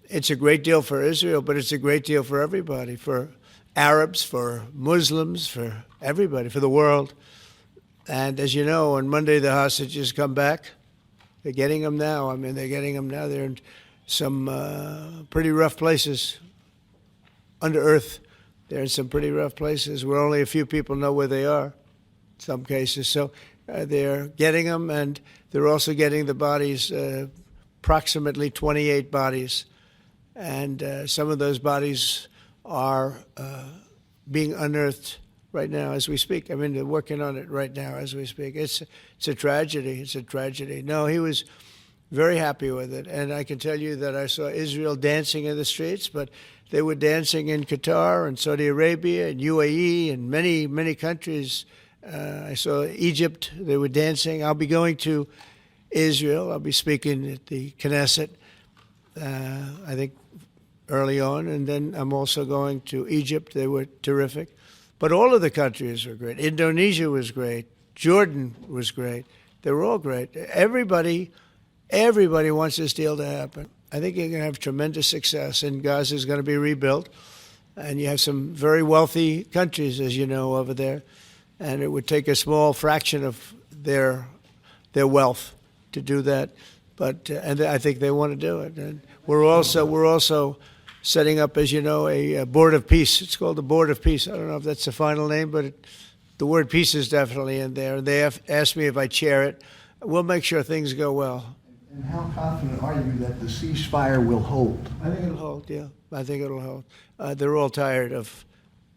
it's a great deal for Israel, but it's a great deal for everybody, for Arabs, for Muslims, for everybody, for the world. And as you know, on Monday the hostages come back. They're getting them now. I mean, they're getting them now. They're in some pretty rough places under earth. They're in some pretty rough places where only a few people know where they are in some cases. So they're getting them, and they're also getting the bodies, approximately 28 bodies. And some of those bodies are being unearthed right now as we speak. I mean, they're working on it right now as we speak. It's a tragedy. It's a tragedy. No, he was very happy with it. And I can tell you that I saw Israel dancing in the streets, but they were dancing in Qatar and Saudi Arabia and UAE and many, many countries. I saw Egypt. They were dancing. I'll be going to Israel. I'll be speaking at the Knesset, I think, early on. And then I'm also going to Egypt. They were terrific. But all of the countries were great. Indonesia was great. Jordan was great. They were all great. Everybody wants this deal to happen. I think you're going to have tremendous success, and Gaza is going to be rebuilt. And you have some very wealthy countries, as you know, over there. And it would take a small fraction of their wealth to do that. But and I think they want to do it. And we're also setting up, as you know, a board of peace. It's called the Board of Peace. I don't know if that's the final name, but the word peace is definitely in there. They have asked me if I chair it. We'll make sure things go well. And how confident are you that the ceasefire will hold? I think it'll hold, yeah. I think it'll hold. They're all tired of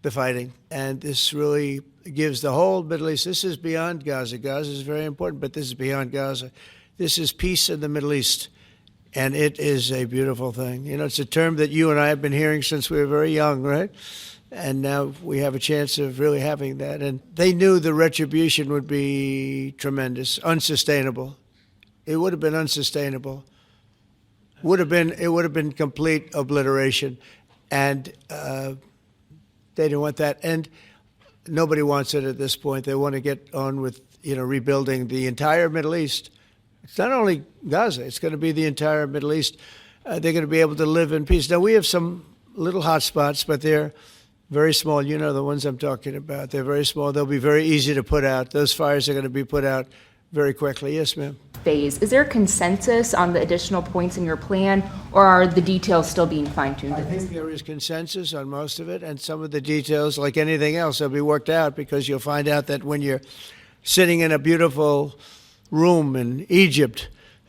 the fighting, and this really gives the whole Middle East. This is beyond Gaza. Gaza is very important, but this is beyond Gaza. This is peace in the Middle East. And it is a beautiful thing. You know, it's a term that you and I have been hearing since we were very young, right? And now we have a chance of really having that. And they knew the retribution would be tremendous, unsustainable. It would have been unsustainable. It would have been complete obliteration. And they didn't want that. And nobody wants it at this point. They want to get on with, rebuilding the entire Middle East. It's not only Gaza, it's going to be the entire Middle East. They're going to be able to live in peace. Now, we have some little hot spots, but they're very small. You know the ones I'm talking about. They're very small. They'll be very easy to put out. Those fires are going to be put out very quickly. Yes, ma'am. Phase. Is there consensus on the additional points in your plan, or are the details still being fine-tuned? I think there is consensus on most of it, and some of the details, like anything else, will be worked out, because you'll find out that when you're sitting in a beautiful room in Egypt